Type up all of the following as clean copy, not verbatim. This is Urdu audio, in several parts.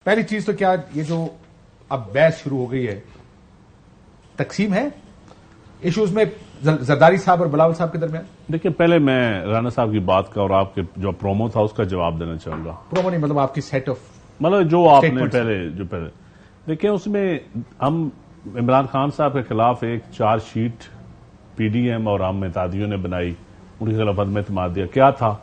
پہلی چیز تو کیا یہ جو اب بحث شروع ہو گئی ہے تقسیم ہے ایشوز میں زرداری صاحب اور بلاول صاحب کے درمیان؟ دیکھیں پہلے میں رانا صاحب کی بات کا اور آپ کے جو پرومو تھا اس کا جواب دینا چاہوں گا. پرومو نہیں مطلب آپ کی سیٹ آف مطلب جو آپ نے پہلے دیکھیں اس میں ہم عمران خان صاحب کے خلاف ایک چارج شیٹ پی ڈی ایم اور عام اتحادیوں نے بنائی, ان کے خلاف عدم اعتماد دیا. کیا تھا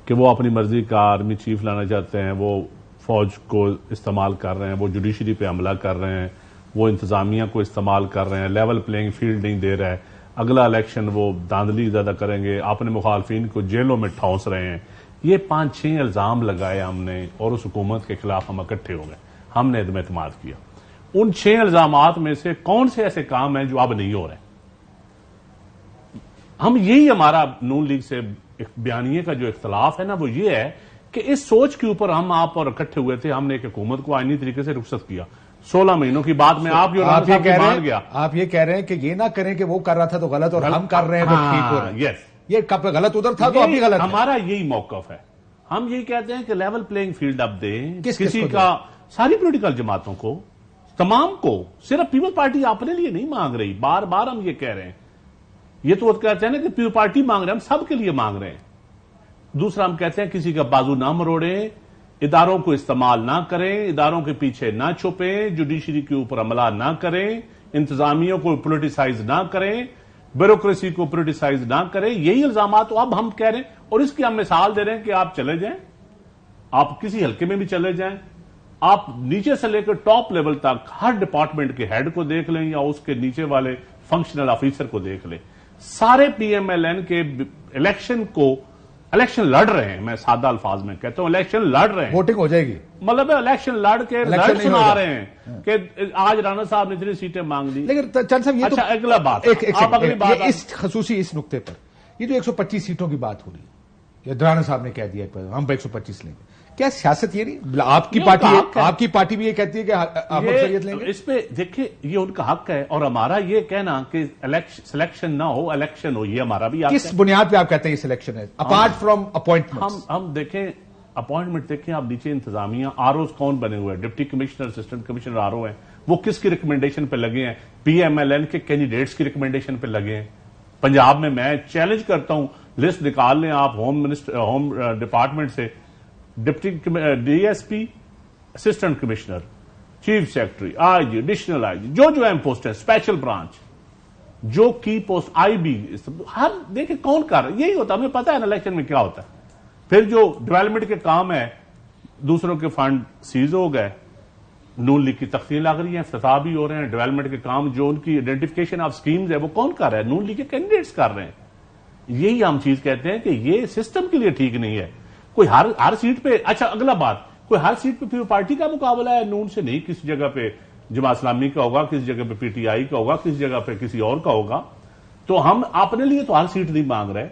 کہ وہ اپنی مرضی کا آرمی چیف لانا چاہتے ہیں, وہ فوج کو استعمال کر رہے ہیں, وہ جوڈیشری پہ حملہ کر رہے ہیں, وہ انتظامیہ کو استعمال کر رہے ہیں, لیول پلینگ فیلڈ نہیں دے رہا ہے, اگلا الیکشن وہ داندلی زیادہ کریں گے, اپنے مخالفین کو جیلوں میں ٹھونس رہے ہیں. یہ 5-6 الزام لگائے ہم نے اور اس حکومت کے خلاف ہم اکٹھے ہو گئے, ہم نے عدم اعتماد کیا. ان 6 الزامات میں سے کون سے ایسے کام ہیں جو اب نہیں ہو رہے؟ ہم یہی ہمارا نون لیگ سے بیانیے کا جو اختلاف ہے نا وہ یہ ہے کہ اس سوچ کے اوپر ہم آپ اور اکٹھے ہوئے تھے. ہم نے ایک حکومت کو آئینی طریقے سے رخصت کیا 16 مہینوں کی بات میں. آپ یہ کہہ رہے ہیں کہ یہ نہ کریں کہ وہ کر رہا تھا تو غلط اور ہم کر رہے ہیں تو ٹھیک ہو رہا ہے. یس, یہ کب غلط ادھر تھا تو ابھی غلط. ہمارا یہی موقف ہے. ہم یہی کہتے ہیں کہ لیول پلینگ فیلڈ اب دیں کسی کا, ساری پولیٹیکل جماعتوں کو, تمام کو. صرف پیپل پارٹی اپنے لیے نہیں مانگ رہی, بار بار ہم یہ کہہ رہے ہیں. یہ تو کہتے ہیں نا کہ پیپل پارٹی مانگ رہے ہیں, ہم سب کے لیے مانگ رہے ہیں. دوسرا ہم کہتے ہیں کسی کا بازو نہ مروڑیں, اداروں کو استعمال نہ کریں, اداروں کے پیچھے نہ چھپیں, جوڈیشری کے اوپر عملہ نہ کریں, انتظامیوں کو پولیٹیسائز نہ کریں, بیوروکریسی کو پولیٹیسائز نہ کریں. یہی الزامات تو اب ہم کہہ رہے ہیں اور اس کی ہم مثال دے رہے ہیں کہ آپ چلے جائیں, آپ کسی حلقے میں بھی چلے جائیں, آپ نیچے سے لے کر ٹاپ لیول تک ہر ڈپارٹمنٹ کے ہیڈ کو دیکھ لیں یا اس کے نیچے والے فنکشنل آفیسر کو دیکھ لیں. سارے پی ایم ایل این کے الیکشن لڑ رہے ہیں. میں سادہ الفاظ میں کہتا ہوں الیکشن لڑ رہے ہیں, ووٹنگ ہو جائے گی, مطلب الیکشن لڑ کے رزلٹ سنا رہے ہیں کہ آج رانا صاحب نے اتنی سیٹیں مانگ لی. لیکن چند صاحب یہ اچھا اگلا بات, اس خصوصی اس نقطے پر یہ جو 125 سیٹوں کی بات ہو رہی ہے, رانا صاحب نے کہہ دیا ہم 125 لیں گے, کیا سیاست یہ نہیں؟ آپ کی پارٹی بھی یہ کہتی ہے کہ آپ اکثریت لیں گے. اس پہ دیکھیں یہ ان کا حق ہے, اور ہمارا یہ کہنا کہ سلیکشن نہ ہو الیکشن ہو, یہ ہمارا بھی حق ہے. کس بنیاد پہ آپ کہتے ہیں یہ سلیکشن ہے اپارٹ فرام اپوائنٹمنٹ؟ ہم دیکھیں اپوائنٹمنٹ دیکھیں, آپ نیچے انتظامیہ آر اوز کون بنے ہوئے ہیں, deputy commissioner, assistant commissioner R O ہیں, وہ کس کی ریکمنڈیشن پہ لگے ہیں؟ پی ایم ایل این کے کینڈیڈیٹس کی ریکمنڈیشن پہ لگے ہیں. پنجاب میں چیلنج کرتا ہوں, لسٹ نکال لیں آپ ہوم ڈپارٹمنٹ سے, deputy D S P, assistant commissioner, chief secretary, I G, additional I G, جو اہم پوسٹ ہے, اسپیشل برانچ, جو کی پوسٹ, آئی بی, ہر دیکھیں کون کر رہا ہے. یہی ہوتا ہے, ہمیں پتا ہے نا الیکشن میں کیا ہوتا ہے. پھر جو ڈیولپمنٹ کے کام ہے, دوسروں کے فنڈ سیز ہو گئے, نون لیگ کی تقسیم لگ رہی ہے, افتتاح بھی ہو رہے ہیں. ڈیولپمنٹ کے کام جو ان کی آئیڈینٹیفکیشن آف سکیمز ہے وہ کون کر رہا ہے؟ نون لیگ کے کینڈیڈیٹس کر رہے ہیں. یہی ہم چیز کہتے ہیں کہ یہ سسٹم کے لیے ٹھیک نہیں ہے. کوئی ہر سیٹ پہ, اچھا اگلا بات, کوئی ہر سیٹ پہ پیپل پارٹی کا مقابلہ ہے, نون سے نہیں. کسی جگہ پہ جماعت اسلامی کا ہوگا, کسی جگہ پہ پی ٹی آئی کا ہوگا, کسی جگہ پہ کسی اور کا ہوگا. تو ہم اپنے لیے تو ہر سیٹ نہیں مانگ رہے.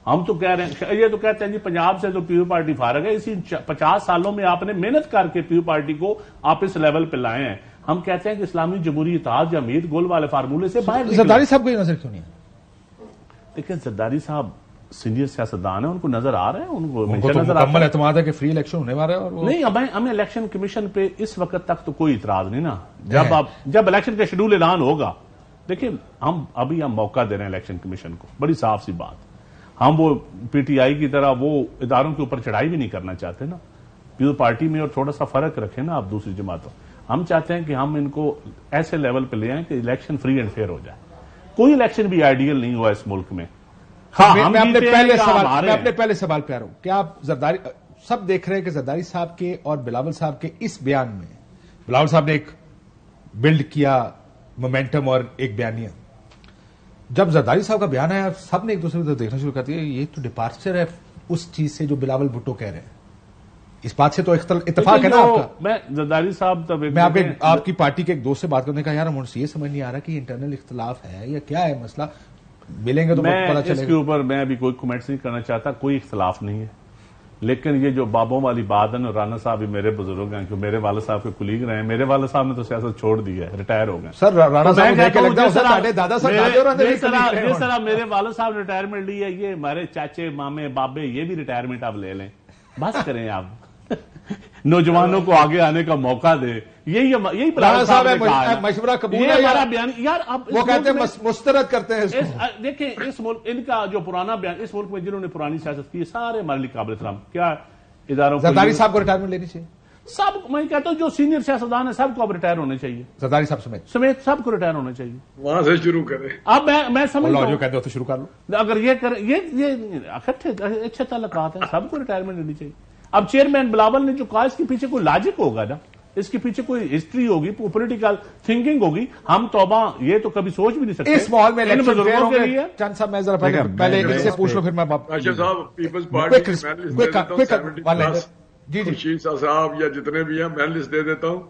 ہم تو کہہ رہے ہیں, یہ تو کہتے ہیں جی پنجاب سے تو پیپل پارٹی فارغ ہے. اسی 50 سالوں میں آپ نے محنت کر کے پیپل پارٹی کو آپ اس لیول پہ لائے ہیں. ہم کہتے ہیں کہ اسلامی جمہوری اتحاد یا امید گول والے فارمولے سے باہر. زرداری صاحب کو یہ نظر کیوں نہیں ہے؟ دیکھیں زرداری صاحب سینئر سیاستدان ہیں, ان کو نظر آ رہے ہیں, ان کو مکمل اعتماد ہے کہ فری الیکشن ہونے والا ہے. اور نہیں, ہمیں الیکشن کمیشن پہ اس وقت تک تو کوئی اعتراض نہیں نا. جب الیکشن کا شیڈول اعلان ہوگا, دیکھیں ہم موقع دے رہے ہیں الیکشن کمیشن کو, بڑی صاف سی بات. ہم وہ پی ٹی آئی کی طرح وہ اداروں کے اوپر چڑھائی بھی نہیں کرنا چاہتے نا. پیپل پارٹی میں اور تھوڑا سا فرق رکھیں نا آپ دوسری جماعتوں. ہم چاہتے ہیں کہ ہم ان کو ایسے لیول پہ لے آئیں کہ الیکشن فری اینڈ فیئر ہو جائے. کوئی الیکشن بھی آئیڈیل نہیں ہوا اس ملک میں. میں اپنے پہلے سوال پہ آ رہا ہوں. کیا آپ زرداری سب دیکھ رہے ہیں کہ زرداری صاحب کے اور بلاول صاحب کے اس بیان میں, بلاول صاحب نے ایک بلڈ کیا مومنٹم اور ایک بیانیہ, جب زرداری صاحب کا بیان آیا سب نے ایک دوسرے کو دیکھنا شروع کر دیا, یہ تو ڈپارچر ہے اس چیز سے جو بلاول بھٹو کہہ رہے ہیں. اس بات سے تو اتفاق ہے نا آپ کا. میں زرداری صاحب میں آپ کی پارٹی کے ایک دوست سے بات کرنے کا, یار ہم یہ سمجھ نہیں آ رہا کہ انٹرنل اختلاف ہے یا کیا ہے مسئلہ, ملیں گے تو پتہ چلے گا. اس کے اوپر میں ابھی کوئی کمنٹس نہیں کرنا چاہتا. کوئی اختلاف نہیں ہے, لیکن یہ جو بابوں والی بات ہے نا, رانا صاحب بھی میرے بزرگ ہیں, کہ میرے والد صاحب کے کلیگ رہے ہیں. میرے والد صاحب نے تو سیاست چھوڑ دی ہے, ریٹائر ہو گئے. سر رانا صاحب جس طرح میرے والد صاحب نے ریٹائرمنٹ لی ہے, یہ ہمارے چاچے مامے بابے یہ بھی ریٹائرمنٹ اب لے لیں. بس کریں آپ. نوجوانوں کو آگے آنے کا موقع دے. یہی بلاول صاحب نے کہا ہے. مشورہ قبول ہے ہمارا بیان یار وہ کہتے ہیں مسترد کرتے ہیں. دیکھیں اس ملک ان کا جو پرانا بیان, اس ملک میں جنہوں نے پرانی سیاست کی سارے ہمارے لیے قابل احترام. کیا اداروں زرداری صاحب کو ریٹائرمنٹ لینی چاہیے. سب میں کہتا ہوں جو سینئر سیاستدان ہیں سب کو اب ریٹائر ہونے چاہیے. زرداری صاحب سمیت سب کو ریٹائر ہونا چاہیے. وہاں سے شروع کریں. اب میں سمجھتا ہوں جو کہتے ہو تو شروع کر لو. اگر یہ کریں یہ اچھے تعلقات ہیں, سب کو ریٹائرمنٹ لینی چاہیے. اب چیئرمین بلاول نے جو کہا اس کے پیچھے کوئی لاجک ہوگا نا, اس کے پیچھے کوئی ہسٹری ہوگی, پولیٹیکل تھنکنگ ہوگی. ہم توبہ یہ تو کبھی سوچ بھی نہیں سکتے. اس ماحول میں بزرگوں کے لیے چند صاحب میں ذرا پہلے ایک سے پوچھ لو پھر میں صاحب پیپلز پارٹی خورشید صاحب یا جتنے بھی ہیں میں لسٹ دے دیتا ہوں,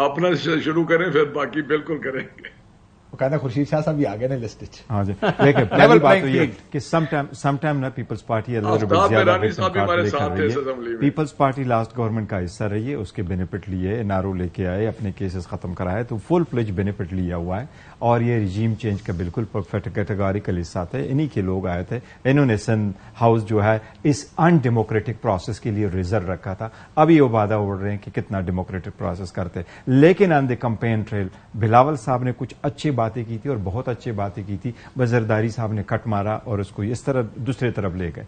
اپنا شروع کریں پھر باقی بالکل کریں گے. وہ کہنا خورشید شاہ صاحب بھی آگے نا لسٹ. ہاں جی دیکھیں پہلی بات تو یہ کہ سم ٹائم نا پیپلز پارٹی پیپلز پارٹی لاسٹ گورنمنٹ کا حصہ رہی ہے, اس کے بینیفٹ لیے این آر او لے کے آئے, اپنے کیسز ختم کرائے, تو فل فلیج بینیفٹ لیا ہوا ہے. اور یہ رجیم چینج کا بالکل کیٹیگوریکل حصہ تھے, انہی کے لوگ آئے تھے. انہوں نے سن ہاؤس جو ہے اس ان ڈیموکریٹک پروسیس کے لیے ریزرو رکھا تھا. ابھی وہ وعدہ اڑ رہے ہیں کہ کتنا ڈیموکریٹک پروسیس کرتے, لیکن آن دی کمپین ٹریل بلاول صاحب نے کچھ اچھی باتیں کی تھی اور بہت اچھی باتیں کی تھی. بس زرداری صاحب نے کٹ مارا اور اس کو اس طرح دوسرے طرف لے گئے.